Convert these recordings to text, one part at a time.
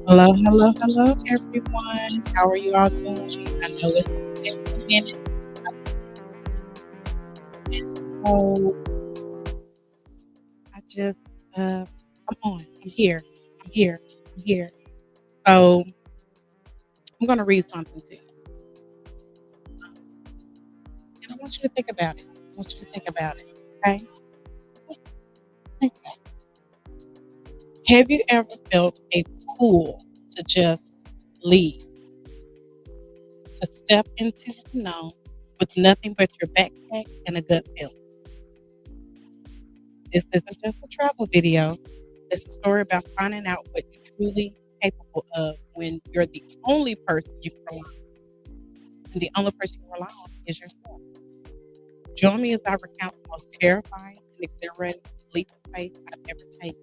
Hello, hello, hello, everyone. How are you all doing? I know it's been a minute. So I just, come on. I'm here. I'm here. I'm here. So I'm going to read something to you. And I want you to think about it. I want you to think about it. Okay? Just think about it. Have you ever felt a pull to just leave, to step into the unknown with nothing but your backpack and a gut feeling? This isn't just a travel video. It's a story about finding out what you're truly capable of when you're the only person you can rely on, and the only person you rely on is yourself. Join me as I recount the most terrifying and exhilarating leap of faith I've ever taken.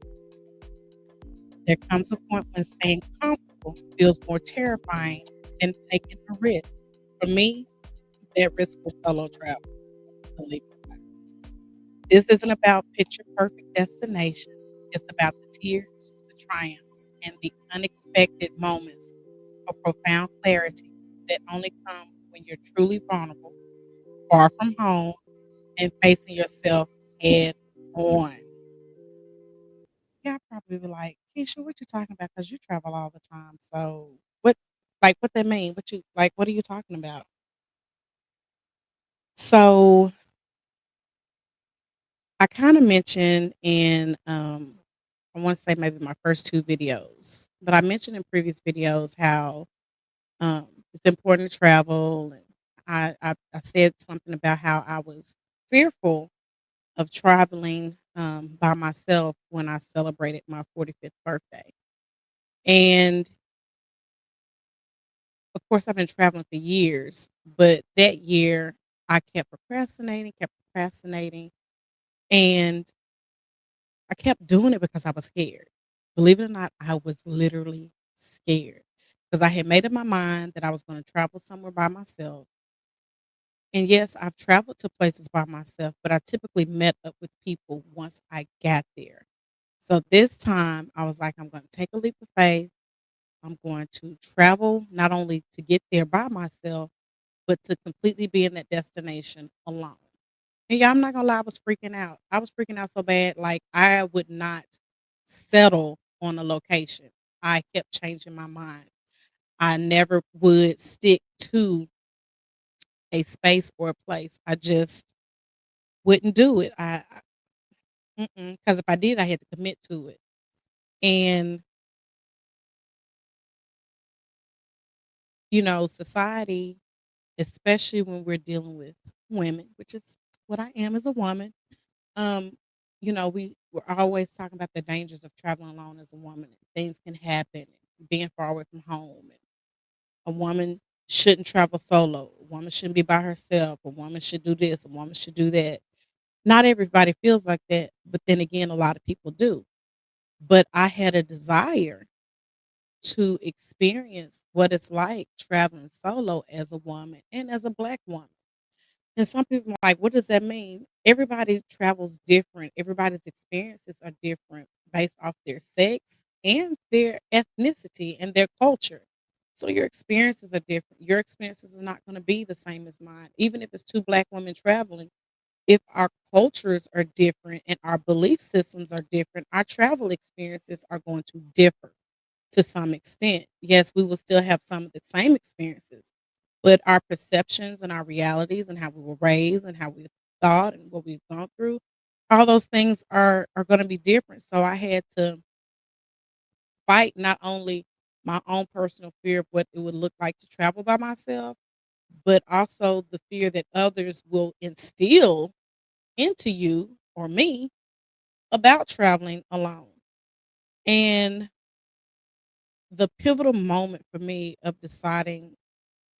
There comes a point when staying comfortable feels more terrifying than taking a risk. For me, that risk was solo travel. The leap of faith. This isn't about picture perfect destinations. It's about the tears, the triumphs, and the unexpected moments of profound clarity that only come when you're truly vulnerable, far from home, and facing yourself head on. Yeah, I probably be like, Keisha, what you talking about? Because you travel all the time. So what that mean? What are you talking about? So I kind of mentioned in I want to say maybe my first two videos, but I mentioned in previous videos how it's important to travel, and I said something about how I was fearful of traveling by myself when I celebrated my 45th birthday, and of course I've been traveling for years, but that year I kept procrastinating, and I kept doing it because I was scared. Believe it or not, I was literally scared because I had made up my mind that I was going to travel somewhere by myself. And yes, I've traveled to places by myself, but I typically met up with people once I got there. So this time I was like, I'm going to take a leap of faith. I'm going to travel not only to get there by myself, but to completely be in that destination alone. And yeah, I'm not gonna lie, I was freaking out. I was freaking out so bad, like I would not settle on a location. I kept changing my mind. I never would stick to a space or a place. I just wouldn't do it. Because if I did, I had to commit to it. And society, especially when we're dealing with women, which is what I am as a woman, um, we're always talking about the dangers of traveling alone as a woman. Things can happen, being far away from home. And a woman shouldn't travel solo. A woman shouldn't be by herself. A woman should do this. A woman should do that. Not everybody feels like that, but then again, a lot of people do. But I had a desire to experience what it's like traveling solo as a woman and as a Black woman. And some people are like, what does that mean? Everybody travels different. Everybody's experiences are different based off their sex and their ethnicity and their culture. So your experiences are different. Your experiences are not going to be the same as mine. Even if it's two Black women traveling, if our cultures are different and our belief systems are different, our travel experiences are going to differ to some extent. Yes, we will still have some of the same experiences, but our perceptions and our realities and how we were raised and how we thought and what we've gone through, all those things are going to be different. So I had to fight not only my own personal fear of what it would look like to travel by myself, but also the fear that others will instill into you or me about traveling alone. And the pivotal moment for me of deciding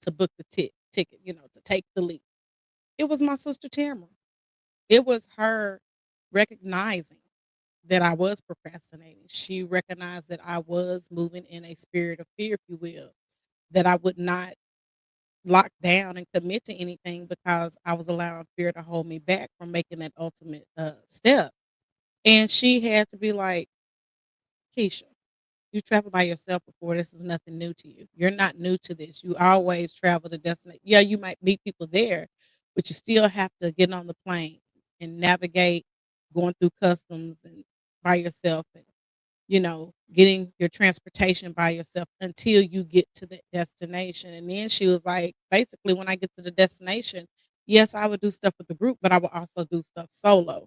to book the ticket, to take the leap, it was my sister Tamara. It was her recognizing that I was procrastinating. She recognized that I was moving in a spirit of fear, if you will, that I would not lock down and commit to anything because I was allowing fear to hold me back from making that ultimate step. And she had to be like, Keisha, You traveled by yourself before. This is nothing new to you. You're not new to this. You always travel to destination. Yeah, you might meet people there, but you still have to get on the plane and navigate going through customs and by yourself and getting your transportation by yourself until you get to the destination. And then she was like, basically, when I get to the destination, yes, I would do stuff with the group, but I would also do stuff solo.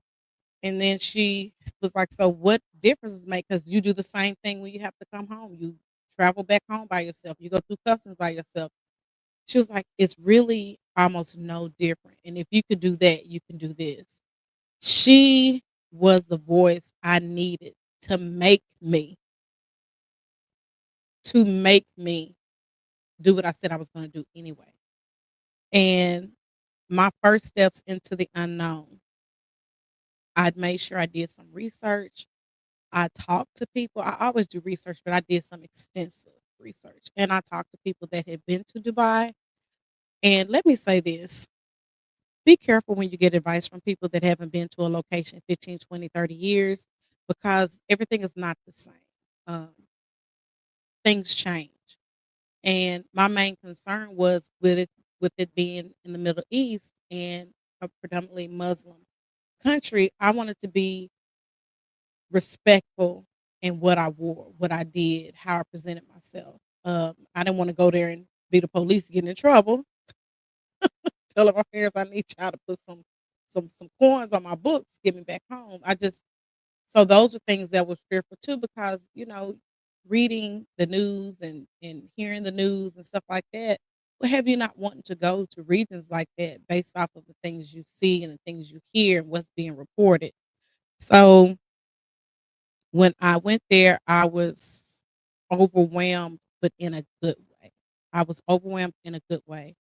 And then she was like, "So what difference does it make? Because you do the same thing when you have to come home. You travel back home by yourself. You go through customs by yourself." She was like, "It's really almost no different. And if you could do that, you can do this." She was the voice I needed to make me do what I said I was gonna do anyway. And my first steps into the unknown, I'd made sure I did some research. I talked to people. I always do research, but I did some extensive research. And I talked to people that had been to Dubai. And let me say this, be careful when you get advice from people that haven't been to a location 15, 20, 30 years because everything is not the same. Um, things change. And my main concern was with it being in the Middle East and a predominantly Muslim country, I wanted to be respectful in what I wore, what I did, how I presented myself. I didn't want to go there and be the police, getting in trouble, telling my parents I need y'all to put some coins on my books, get me back home. So those are things that was fearful too, because reading the news and hearing the news and stuff like that will have you not wanting to go to regions like that based off of the things you see and the things you hear and what's being reported. So when I went there, I was overwhelmed, but in a good way. I was overwhelmed in a good way,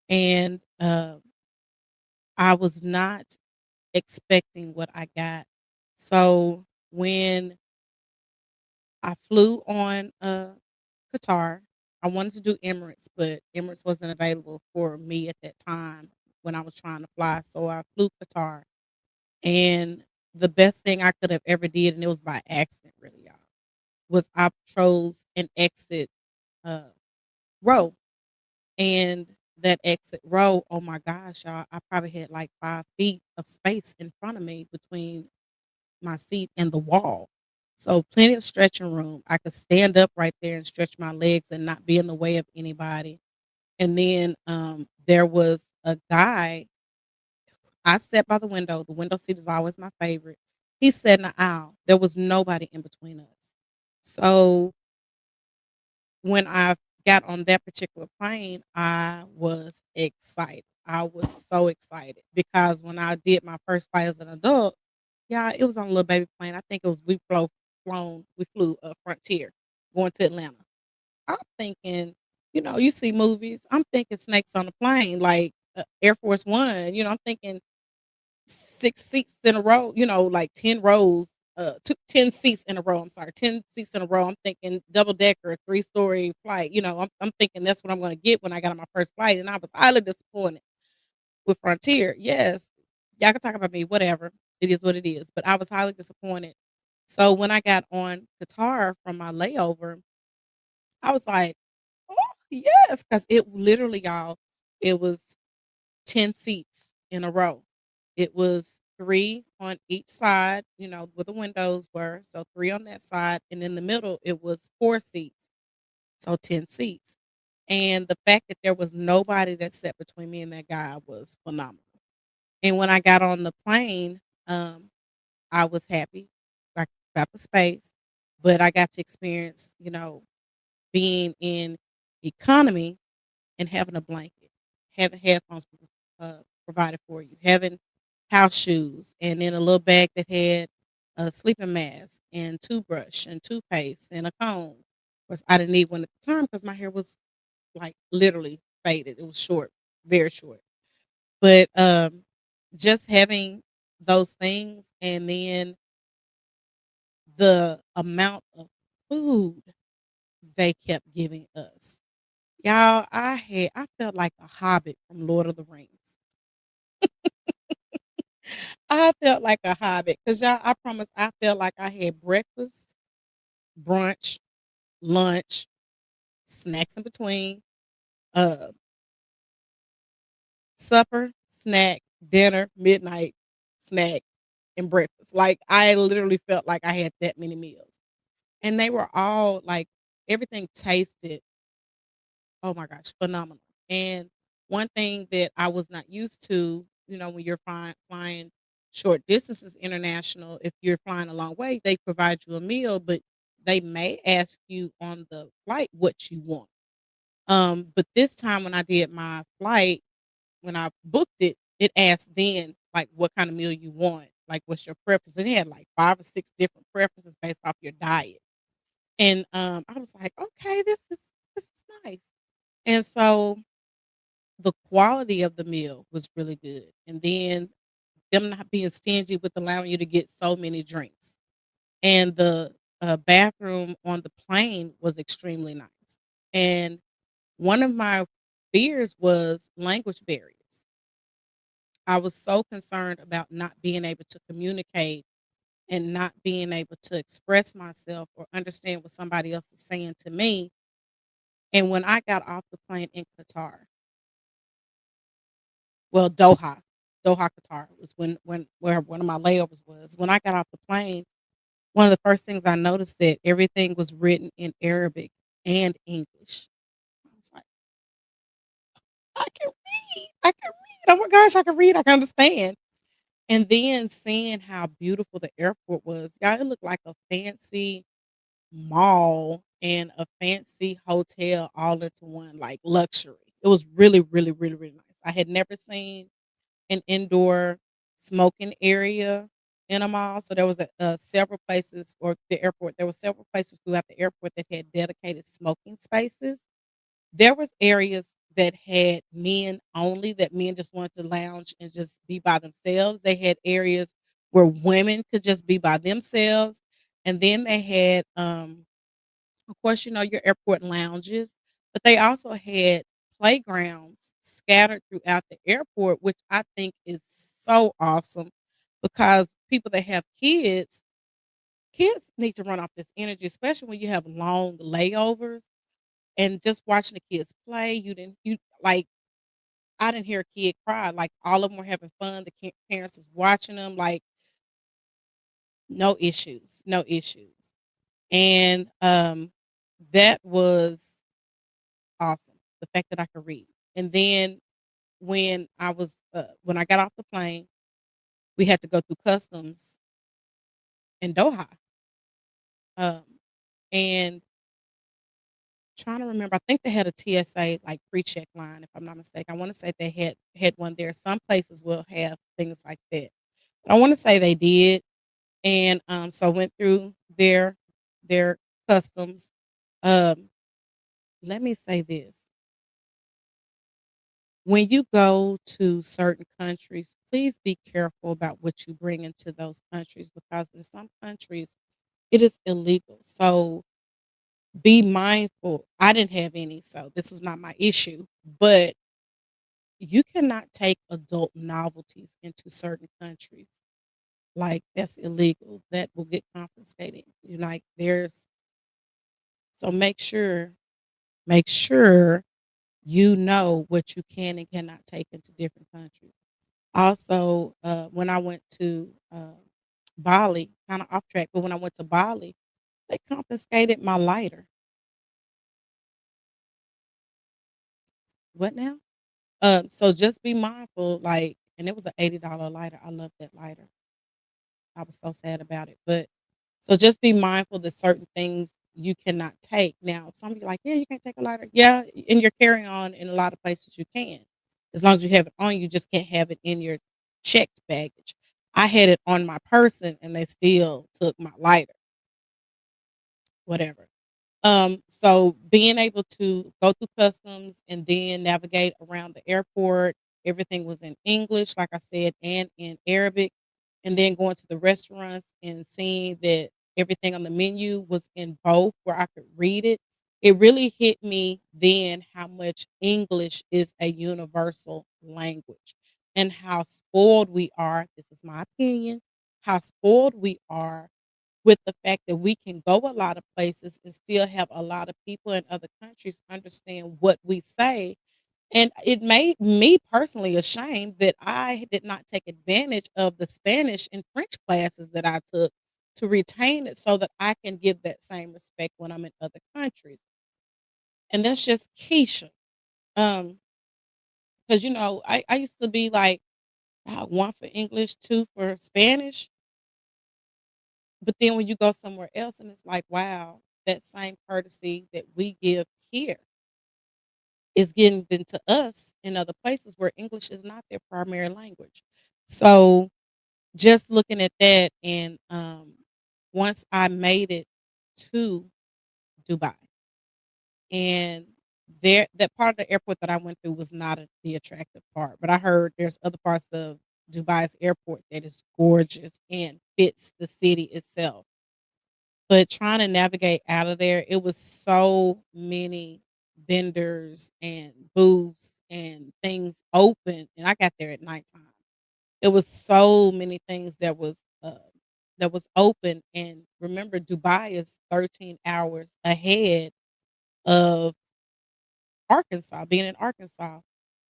and, I was not expecting what I got. So, when I flew on, Qatar, I wanted to do Emirates, but Emirates wasn't available for me at that time when I was trying to fly, so I flew Qatar, and the best thing I could have ever did, and it was by accident really, y'all, was I chose an exit, uh, row, and that exit row, oh my gosh, y'all, I probably had like 5 feet of space in front of me between my seat and the wall. So plenty of stretching room. I could stand up right there and stretch my legs and not be in the way of anybody. And then, there was a guy. I sat by the window. The window seat is always my favorite. He sat in the aisle. There was nobody in between us. So when I got on that particular plane, I was excited. I was so excited because when I did my first flight as an adult, yeah, it was on a little baby plane. I think it was we flew Frontier going to Atlanta. I'm thinking, you see movies. I'm thinking snakes on a plane, like Air Force One. I'm thinking 6 seats in a row, like 10 rows, 10 seats in a row, I'm sorry, 10 seats in a row. I'm thinking double-decker, three-story flight, I'm thinking that's what I'm gonna get when I got on my first flight, and I was highly disappointed with Frontier. Yes, y'all can talk about me, whatever. It is what it is, but I was highly disappointed. So when I got on Qatar from my layover, I was like, "Oh, yes," because it literally, y'all, it was 10 seats in a row. It was 3 on each side, where the windows were, so 3 on that side, and in the middle, it was 4 seats, so 10 seats, and the fact that there was nobody that sat between me and that guy was phenomenal, and when I got on the plane, um, I was happy, like, about the space, but I got to experience, being in economy and having a blanket, having headphones provided for you, having house shoes, and then a little bag that had a sleeping mask and toothbrush and toothpaste and a comb. Of course, I didn't need one at the time because my hair was like literally faded. It was short, very short. But just having those things and then the amount of food they kept giving us. Y'all, I felt like a hobbit from Lord of the Rings. I felt like a hobbit, cause y'all, I promise I felt like I had breakfast, brunch. lunch, snacks in between, uh, supper, snack, dinner, midnight, snack, and breakfast. Like, I literally felt like I had that many meals, and they were all, like everything tasted, oh my gosh, phenomenal. And one thing that I was not used to, when you're flying short distances international, if you're flying a long way, they provide you a meal, but they may ask you on the flight what you want. But this time when I did my flight, when I booked it, it asked then like what kind of meal you want, like what's your preference. And it had like 5 or 6 different preferences based off your diet. And I was like, okay, this is nice. And so the quality of the meal was really good, and then them not being stingy with allowing you to get so many drinks, and the, bathroom on the plane was extremely nice, and one of my fears was language barriers. I was so concerned about not being able to communicate and not being able to express myself or understand what somebody else is saying to me, and when I got off the plane in Qatar, well, Doha, Qatar was where one of my layovers was. When I got off the plane, one of the first things I noticed that everything was written in Arabic and English. I was like, "I can read, I can read. Oh my gosh, I can read, I can understand." And then seeing how beautiful the airport was, y'all, it looked like a fancy mall and a fancy hotel all into one, like luxury. It was really, really, really, really nice. I had never seen an indoor smoking area in a mall. So there was several places, or the airport. There were several places throughout the airport that had dedicated smoking spaces. There was areas that had men only, that men just wanted to lounge and just be by themselves. They had areas where women could just be by themselves. And then they had of course, your airport lounges, but they also had playgrounds scattered throughout the airport, which I think is so awesome because people that have kids need to run off this energy, especially when you have long layovers and just watching the kids play. You like, I didn't hear a kid cry. Like, all of them were having fun. The parents was watching them. Like, no issues, no issues. And that was awesome, the fact that I could read. And then when I got off the plane, we had to go through customs in Doha, um, and trying to remember, I think they had a TSA, like, pre-check line, if I'm not mistaken. I wanna say they had one there. Some places will have things like that, but I wanna say they did, and, so I went through their customs. Um, Let me say this. When you go to certain countries, please be careful about what you bring into those countries because in some countries it is illegal. So be mindful. I didn't have any, so this was not my issue, but you cannot take adult novelties into certain countries. Like, that's illegal. That will get confiscated. Like, there's so make sure you know what you can and cannot take into different countries. Also, when I went to, Bali, kinda off track, but when I went to Bali, they confiscated my lighter. What now? So just be mindful, like, and it was an $80 lighter. I love that lighter. I was so sad about it, but so just be mindful that certain things you cannot take. Now, some of you like, "Yeah, you can't take a lighter." Yeah, in your carry-on in a lot of places you can. As long as you have it on you, just can't have it in your checked baggage. I had it on my person and they still took my lighter, whatever. So being able to go through customs and then navigate around the airport, everything was in English, like I said, and in Arabic. And then going to the restaurants and seeing that everything on the menu was in both where I could read it. It really hit me then how much English is a universal language and how spoiled we are. This is my opinion. How spoiled we are with the fact that we can go a lot of places and still have a lot of people in other countries understand what we say. And it made me personally ashamed that I did not take advantage of the Spanish and French classes that I took to retain it so that I can give that same respect when I'm in other countries. And that's just Keisha. Um, because I used to be like, one for English, two for Spanish. But then when you go somewhere else and it's like, wow, that same courtesy that we give here is getting into us in other places where English is not their primary language. So just looking at that, and once I made it to Dubai, and there that part of the airport that I went through was not the attractive part, but I heard there's other parts of Dubai's airport that is gorgeous and fits the city itself. But trying to navigate out of there, it was so many vendors and booths and things open, and I got there at nighttime. It was so many things that was open, and remember, Dubai is 13 hours ahead of Arkansas, being in Arkansas.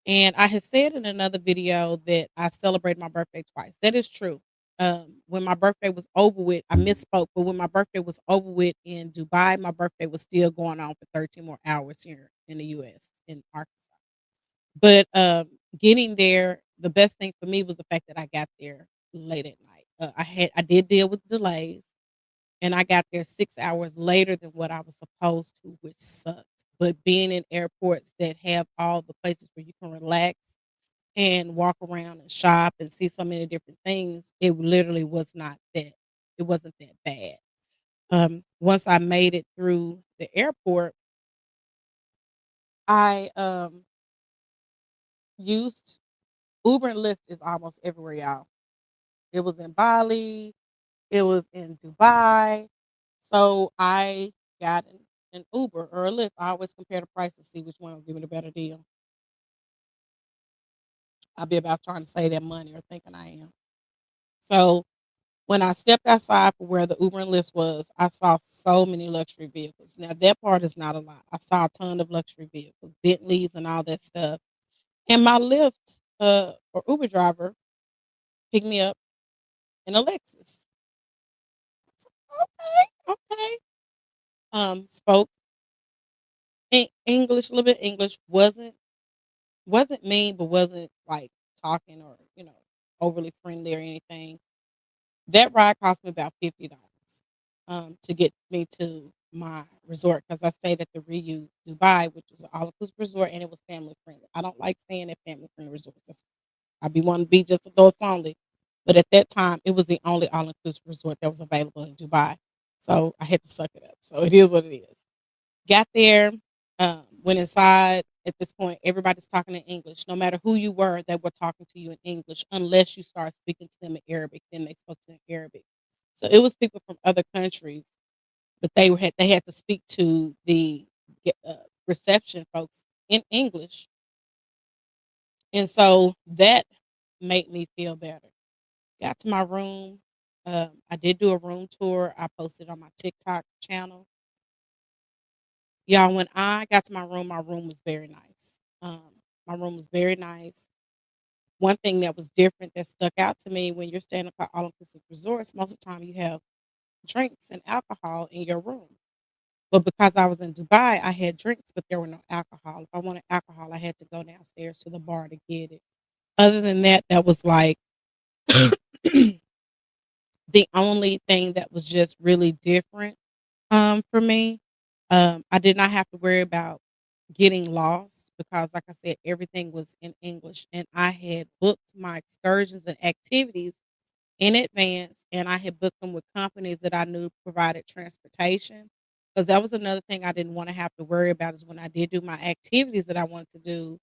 And I had said in another video that I celebrate my birthday twice. That is true. When my birthday was over with, I misspoke, but when my birthday was over with in Dubai, my birthday was still going on for 13 more hours here in the US in Arkansas. But getting there, the best thing for me was the fact that I got there late at night. I did deal with delays, and I got there 6 hours later than what I was supposed to, which sucked. But being in airports that have all the places where you can relax and walk around and shop and see so many different things, it literally was not that. It wasn't that bad. Once I made it through the airport, I used Uber and Lyft is almost everywhere, y'all. It was in Bali, it was in Dubai. So I got an Uber or a Lyft. I always compare the price to see which one will give me the better deal. I'll be about trying to save that money or thinking I am. So when I stepped outside for where the Uber and Lyft was, I saw so many luxury vehicles. Now that part is not a lot. I saw a ton of luxury vehicles, Bentleys and all that stuff. And my Lyft or Uber driver picked me up in a Lexus. Okay, okay. Spoke English, a little bit English. Wasn't mean, but wasn't like talking or overly friendly or anything. That ride cost me about $50 to get me to my resort because I stayed at the Riu Dubai, which was an all inclusive resort, and it was family friendly. I don't like staying at family friendly resorts. I be wanting to be just adults only. But at that time, it was the only all inclusive resort that was available in Dubai. So I had to suck it up. So it is what it is. Got there, went inside. At this point, everybody's talking in English. No matter who you were, they were talking to you in English, unless you start speaking to them in Arabic. Then they spoke to you in Arabic. So it was people from other countries, but they had to speak to the reception folks in English, and so that made me feel better. Got to my room. I did do a room tour. I posted on my TikTok channel. Y'all, when I got to my room was very nice. My room was very nice. One thing that was different that stuck out to me when you're staying at all inclusive resorts, most of the time you have drinks and alcohol in your room. But because I was in Dubai, I had drinks, but there were no alcohol. If I wanted alcohol, I had to go downstairs to the bar to get it. Other than that, that was like the only thing that was just really different for me. I did not have to worry about getting lost because, like I said, everything was in English, and I had booked my excursions and activities in advance, and I had booked them with companies that I knew provided transportation. Because that was another thing I didn't want to have to worry about is when I did do my activities that I wanted to do,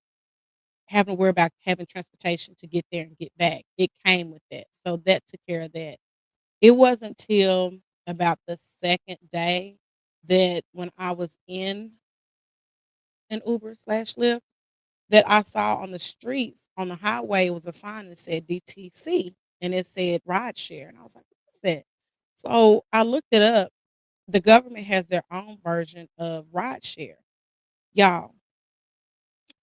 having to worry about having transportation to get there and get back. It came with that, so that took care of that. It wasn't till about the second day that when I was in an Uber slash Lyft that I saw on the streets on the highway was a sign that said DTC and it said ride share. And I was like, what's that? So I looked it up. The government has their own version of rideshare. Y'all,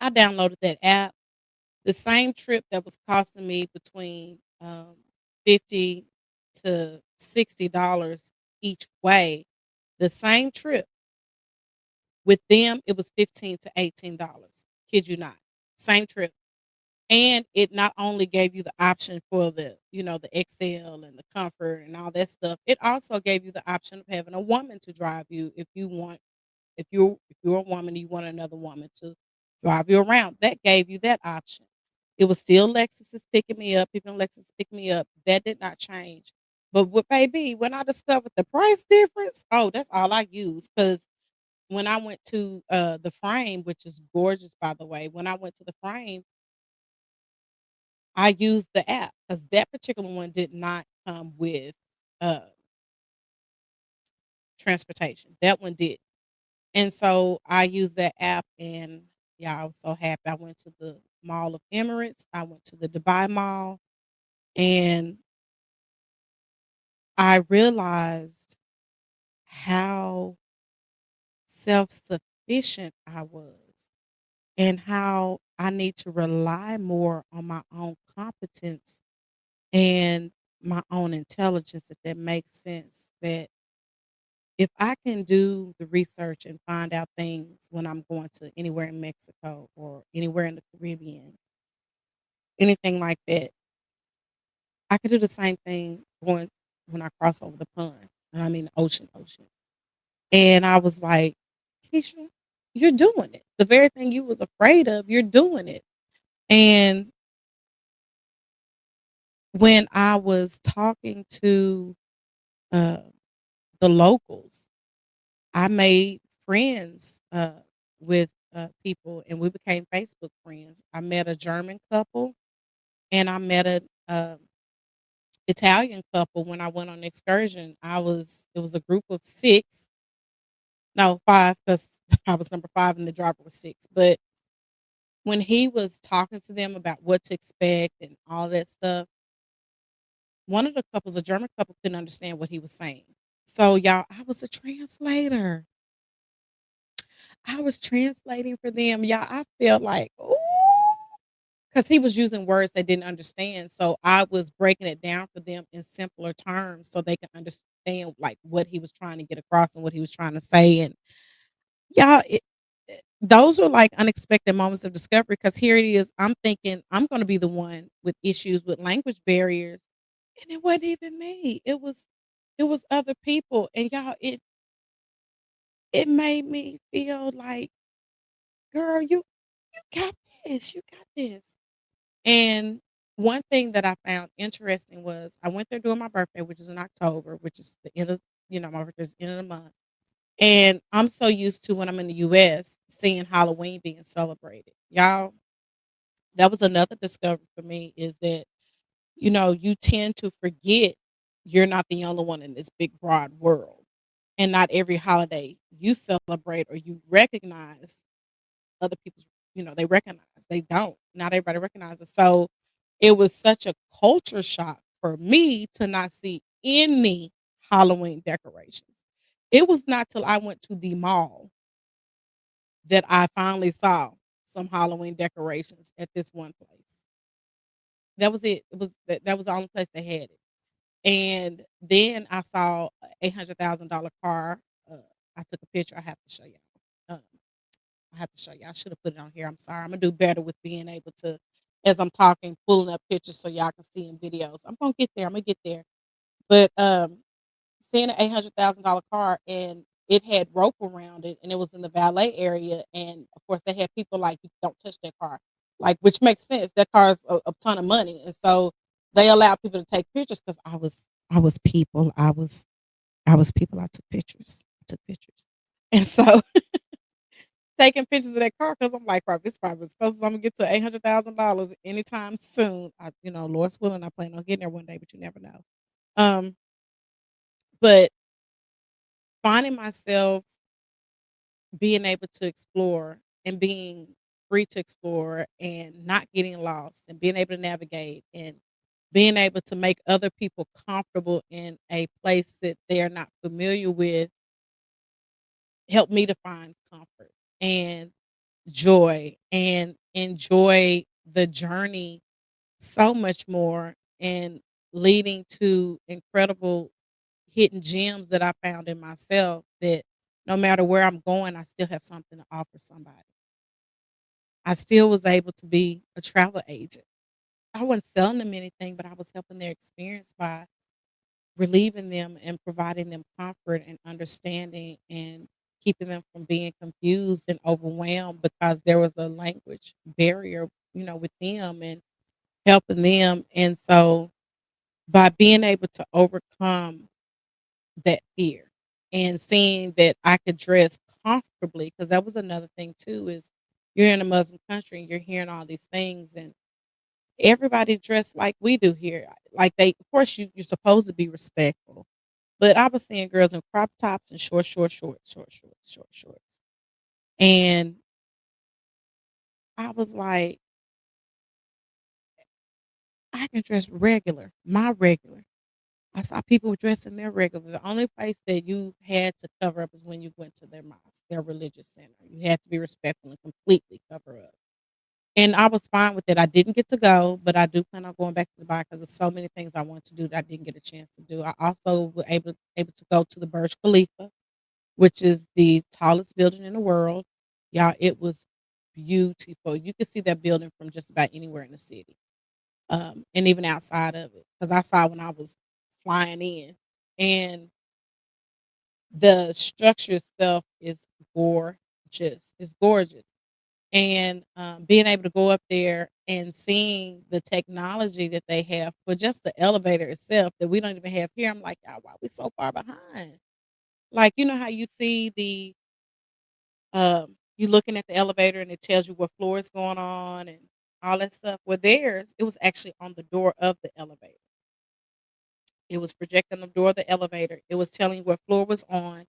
I downloaded that app. The same trip that was costing me between 50 to $60 each way, the same trip with them, it was 15 to $18. Kid you not. Same trip. And it not only gave you the option for the Excel and the comfort and all that stuff, it also gave you the option of having a woman to drive you if you want if you're a woman, you want another woman to drive you around. That gave you that option. It was still Lexus is picking me up, people in Lexus pick me up. That did not change. But what baby, when I discovered the price difference, oh, that's all I use. Cause when I went to the frame, which is gorgeous by the way, when I went to the frame, I used the app because that particular one did not come with uh transportation. That one did. And so I used that app and yeah, I was so happy. I went to the Mall of Emirates. I went to the Dubai Mall and I realized how self-sufficient I was and how I need to rely more on my own competence and my own intelligence, if that makes sense. That if I can do the research and find out things when I'm going to anywhere in Mexico or anywhere in the Caribbean, anything like that, I could do the same thing going when I cross over the pond, and I mean the ocean. And I was like, "Keisha, you're doing it. The very thing you was afraid of, you're doing it." And when I was talking to, uh, the locals, I made friends, with, people, and we became Facebook friends. I met a German couple, and I met a, Italian couple when I went on excursion. It was a group of 6, no, 5, because I was number 5 and the driver was 6, but when he was talking to them about what to expect and all that stuff, one of the couples, a German couple, couldn't understand what he was saying. So, y'all, I was a translator. I was translating for them. Y'all, I felt like, ooh, because he was using words they didn't understand. So I was breaking it down for them in simpler terms so they could understand like what he was trying to get across and what he was trying to say. And y'all, those were like unexpected moments of discovery because here it is. I'm thinking I'm going to be the one with issues with language barriers, and it wasn't even me. It was other people, and y'all, it made me feel like, girl, you got this, you got this. And one thing that I found interesting was I went there during my birthday, which is in October, which is the end of my birthday is the end of the month. And I'm so used to when I'm in the US seeing Halloween being celebrated. Y'all, that was another discovery for me is that, you tend to forget you're not the only one in this big broad world. And not every holiday you celebrate or you recognize other people's, they recognize. They don't. Not everybody recognizes. So it was such a culture shock for me to not see any Halloween decorations. It was not till I went to the mall that I finally saw some Halloween decorations at this one place. That was it. That was the only place they had it. And then I saw a $800,000 car. Uh, I took a picture. I have to show y'all. I have to show you. I should have put it on here. I'm sorry. I'm gonna do better with being able to, as I'm talking, pulling up pictures so y'all can see in videos. I'm gonna get there. I'm gonna get there. But seeing an $800,000 car and it had rope around it and it was in the valet area and of course they had people like you don't touch that car, like which makes sense. That car is a ton of money, and so they allowed people to take pictures because I was people. I was people. I took pictures. I took pictures, and so taking pictures of that car because I'm like, "Right, this probably as close as Imma get to $800,000 anytime soon." Lord's willing, I plan on getting there one day, but you never know. Um, but finding myself being able to explore and being free to explore and not getting lost and being able to navigate and being able to make other people comfortable in a place that they're not familiar with helped me to find comfort and joy and enjoy the journey so much more, and leading to incredible hidden gems that I found in myself, that no matter where I'm going, I still have something to offer somebody. I still was able to be a travel agent. I wasn't selling them anything, but I was helping their experience by relieving them and providing them comfort and understanding, and keeping them from being confused and overwhelmed because there was a language barrier, with them, and helping them. And so by being able to overcome that fear and seeing that I could dress comfortably, because that was another thing too, is you're in a Muslim country and you're hearing all these things, and everybody dressed like we do here. Like, of course, you're supposed to be respectful, but I was seeing girls in crop tops and short shorts. And I was like, I can dress regular, my regular. I saw people dressing their regular. The only place that you had to cover up is when you went to their mosque, their religious center. You had to be respectful and completely cover up. And I was fine with it. I didn't get to go, but I do plan on going back to Dubai because there's so many things I want to do that I didn't get a chance to do. I also was able to go to the Burj Khalifa, which is the tallest building in the world. Y'all, it was beautiful. You could see that building from just about anywhere in the city, and even outside of it, because I saw when I was flying in. And the structure itself is gorgeous. It's gorgeous. And being able to go up there and seeing the technology that they have for just the elevator itself that we don't even have here, I'm like, "God, why we so far behind?" Like, you know how you see you looking at the elevator and it tells you what floor is going on and all that stuff. Well, theirs, it was actually on the door of the elevator. It was projecting the door of the elevator. It was telling you what floor was on,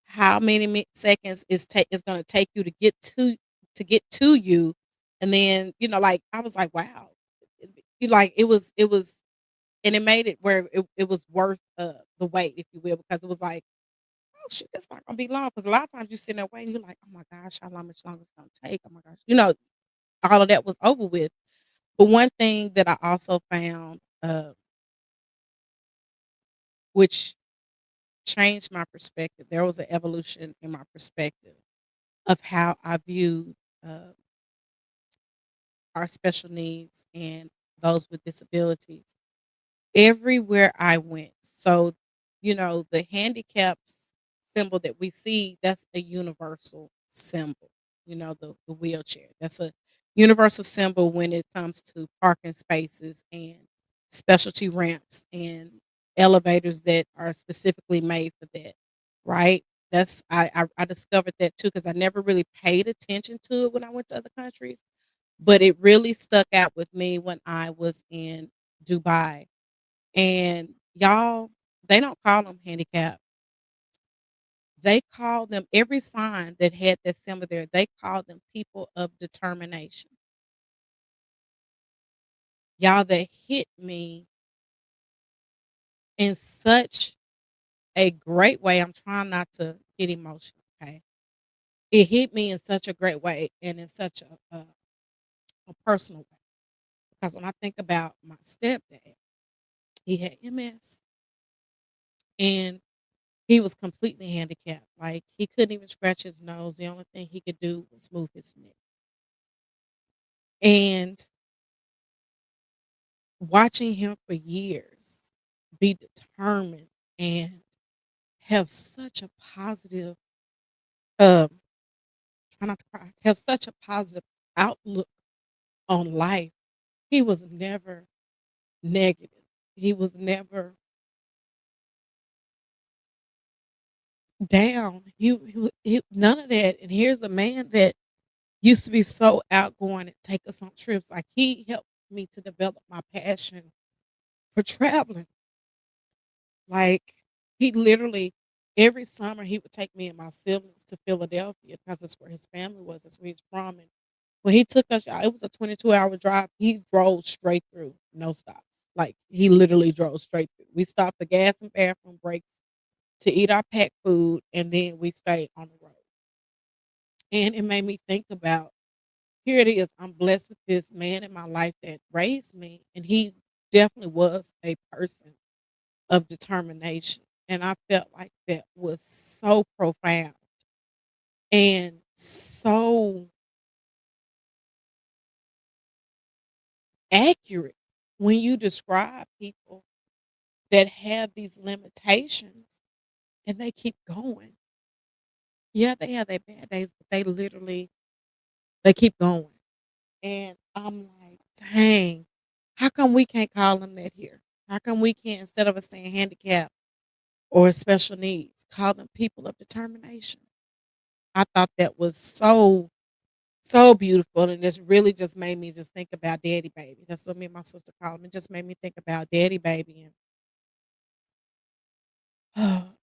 how many seconds is gonna take you to get to you, and then, like, I was like, "Wow." It was, and it made it where it was worth, the wait, if you will, because it was like, "Oh, shit, that's not gonna be long." Because a lot of times you sitting there waiting, you're like, "Oh my gosh, how long much longer it's gonna take? Oh my gosh." All of that was over with. But one thing that I also found, which changed my perspective, there was an evolution in my perspective of how I viewed, uh our special needs and those with disabilities everywhere I went. So, the handicaps symbol that we see, that's a universal symbol. The wheelchair. That's a universal symbol when it comes to parking spaces and specialty ramps and elevators that are specifically made for that. Right? I discovered that too, because I never really paid attention to it when I went to other countries, but it really stuck out with me when I was in Dubai. And y'all, they don't call them handicapped. They call them, every sign that had that symbol there, they call them people of determination. Y'all, that hit me in such a great way. I'm trying not to get emotional, okay? It hit me in such a great way and in such a personal way. Because when I think about my stepdad, he had MS, and he was completely handicapped. Like, he couldn't even scratch his nose. The only thing he could do was move his neck. And watching him for years be determined and have such a positive, um, try not to cry, have such a positive outlook on life. He was never negative. He was never down. None of that. And here's a man that used to be so outgoing and take us on trips. Like, he helped me to develop my passion for traveling. Like, he literally, every summer, he would take me and my siblings to Philadelphia because that's where his family was, that's where he's from. And when he took us, y'all, it was a 22-hour drive. He drove straight through, no stops. Like, he literally drove straight through. We stopped for gas and bathroom breaks to eat our packed food, and then we stayed on the road. And it made me think about, here it is, I'm blessed with this man in my life that raised me, and he definitely was a person of determination, and I felt like that was so profound and so accurate when you describe people that have these limitations and they keep going. Yeah, they have their bad days, but they keep going. And I'm like, dang, how come we can't call them that here? How come we can't, instead of us saying handicap or special needs, call them people of determination? I thought that was so, so beautiful. And this really just made me just think about Daddy Baby. That's what me and my sister call him. It just made me think about Daddy Baby. And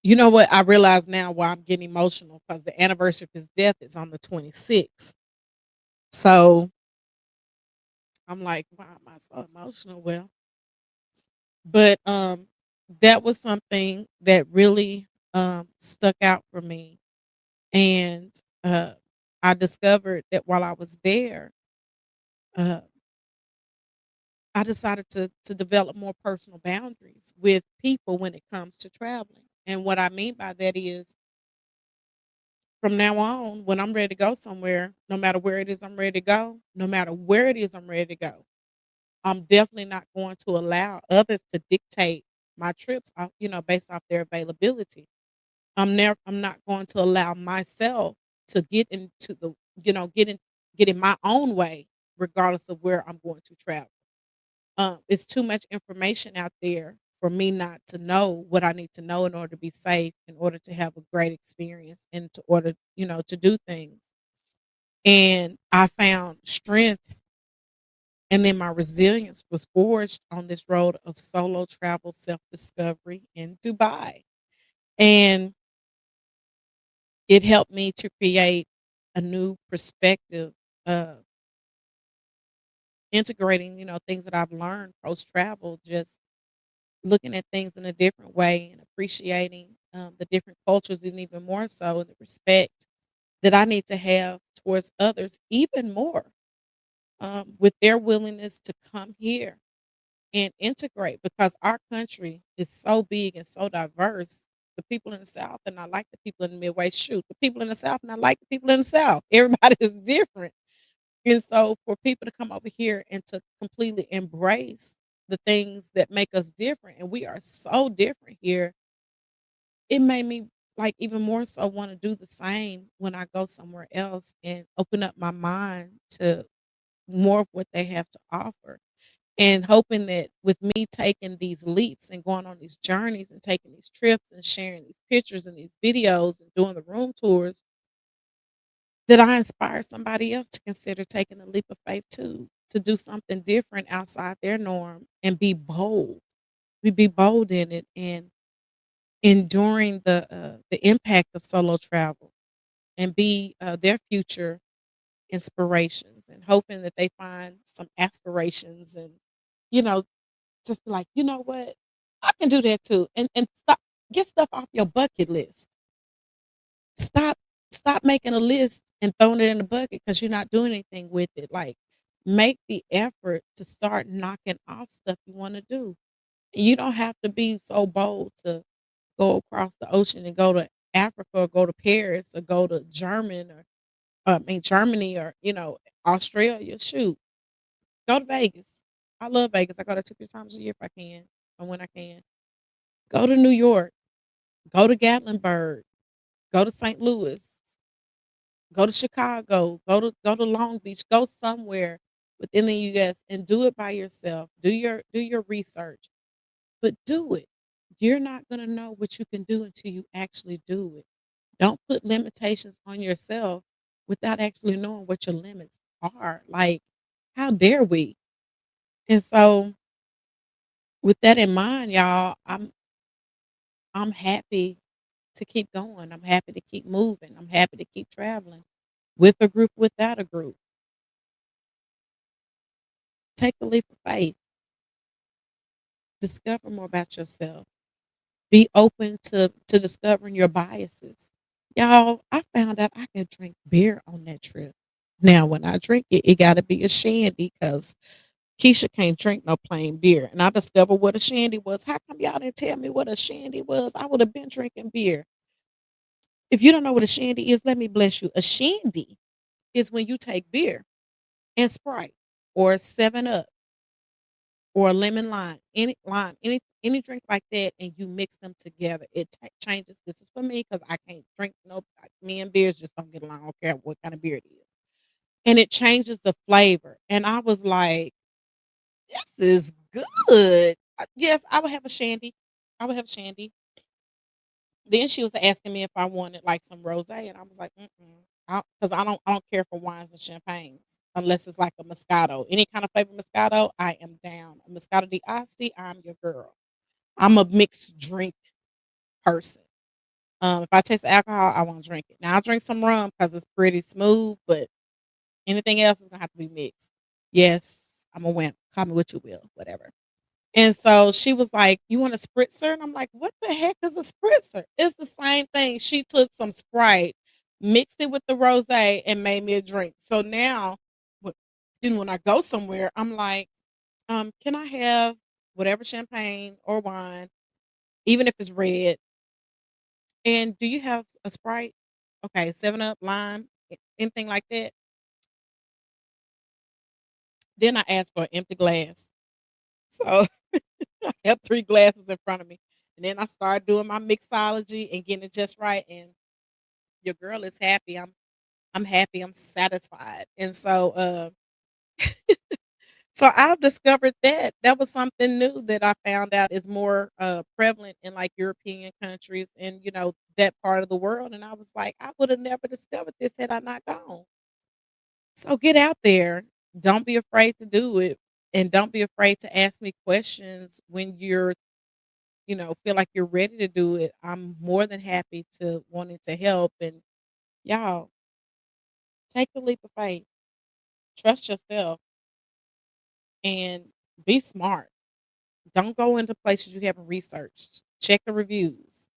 you know what? I realize now why I'm getting emotional, because the anniversary of his death is on the 26th. So I'm like, why am I so emotional? Well, but that was something that really stuck out for me. And uh I discovered that while I was there, uh I decided to develop more personal boundaries with people when it comes to traveling. And what I mean by that is, from now on, when I'm ready to go somewhere, no matter where it is I'm ready to go, no matter where it is I'm ready to go, I'm definitely not going to allow others to dictate my trips off, based off their availability. I'm not going to allow myself to get into the, you know, get in my own way, regardless of where I'm going to travel. It's too much information out there for me not to know what I need to know in order to be safe, in order to have a great experience, and to order, to do things. And I found strength, and then my resilience was forged on this road of solo travel, self-discovery in Dubai. And it helped me to create a new perspective, uh, integrating, things that I've learned post travel, just looking at things in a different way and appreciating the different cultures, and even more so the respect that I need to have towards others, even more, with their willingness to come here and integrate, because our country is so big and so diverse. The people in the South are not like the people in the Midway. Shoot, the people in the South not like the people in the South. Everybody is different. And so for people to come over here and to completely embrace the things that make us different, and we are so different here, it made me, like, even more so want to do the same when I go somewhere else and open up my mind to more of what they have to offer. And hoping that with me taking these leaps and going on these journeys and taking these trips and sharing these pictures and these videos and doing the room tours, that I inspire somebody else to consider taking a leap of faith too, to do something different outside their norm and be bold. We be bold in it, and enduring the impact of solo travel, and be their future inspirations, and hoping that they find some aspirations, and you know just be like, "You know what? I can do that too." And stop, get stuff off your bucket list. Stop stop making a list and throwing it in the bucket because you're not doing anything with it. Like, make the effort to start knocking off stuff you wanna do. You don't have to be so bold to go across the ocean and go to Africa, or go to Paris, or go to Germany, or, Australia. Shoot, go to Vegas. I love Vegas. I go there 2, 3 times a year if I can, or when I can. Go to New York, go to Gatlinburg, go to St. Louis, go to Chicago, go to Long Beach, go somewhere within the US and do it by yourself. Do your research, but do it. You're not gonna know what you can do until you actually do it. Don't put limitations on yourself without actually knowing what your limits are. Like, how dare we? And so, with that in mind, y'all, I'm happy to keep going. I'm happy to keep moving. I'm happy to keep traveling, with a group, without a group. Take the leap of faith. discover more about yourself. Be open to discovering your biases. Y'all, I found out I can drink beer on that trip. Now, when I drink it, it got to be a shandy because Keisha can't drink no plain beer. And I discovered what a shandy was. How come y'all didn't tell me what a shandy was? I would have been drinking beer. If you don't know what a shandy is, let me bless you. A shandy is when you take beer and Sprite or 7 Up or a lemon lime, any drink like that, and you mix them together. It changes. This is for me because I can't drink no. Me and beers just don't get along. I don't care what kind of beer it is, and it changes the flavor. And I was like, "This is good." Yes, I would have a shandy. I would have a shandy. Then she was asking me if I wanted like some rosé, and I was like, mm, because I don't care for wines and champagnes unless it's like a Moscato. Any kind of flavor Moscato, I am down. A Moscato d'Asti, I'm your girl. I'm a mixed drink person. If I taste the alcohol, I won't drink it. Now I'll drink some rum because it's pretty smooth, but anything else is gonna have to be mixed. Yes, I'm a wimp. Call me what you will, whatever. And so she was like, "You want a spritzer?" And I'm like, "What the heck is a spritzer?" It's the same thing. She took some Sprite, mixed it with the rosé, and made me a drink. So now, when when I go somewhere, I'm like, can I have whatever champagne or wine, even if it's red? And do you have a Sprite? Okay, 7 Up, lime, anything like that? Then I ask for an empty glass. So I have 3 glasses in front of me. And then I start doing my mixology and getting it just right. And your girl is happy. I'm happy. I'm satisfied. And so I've discovered that that was something new that I found out is more prevalent in like European countries and that part of the world. And I was like, I would have never discovered this had I not gone. So get out there. Don't be afraid to do it. And don't be afraid to ask me questions when feel like you're ready to do it. I'm more than happy to wanting to help. And y'all, take the leap of faith. Trust yourself and be smart. Don't go into places you haven't researched. Check the reviews.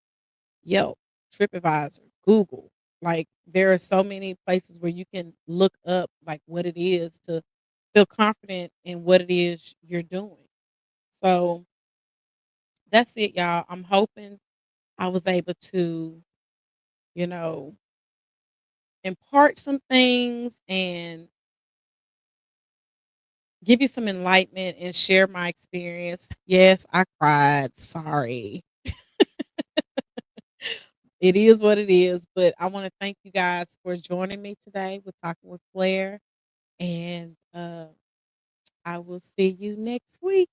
Yelp, TripAdvisor, Google. Like there are so many places where you can look up like what it is to feel confident in what it is you're doing. So that's it, y'all. I'm hoping I was able to, you know, impart some things and give you some enlightenment and share my experience. Yes, I cried. Sorry. It is what it is, but I want to thank you guys for joining me today with Talking with Blair, and I will see you next week.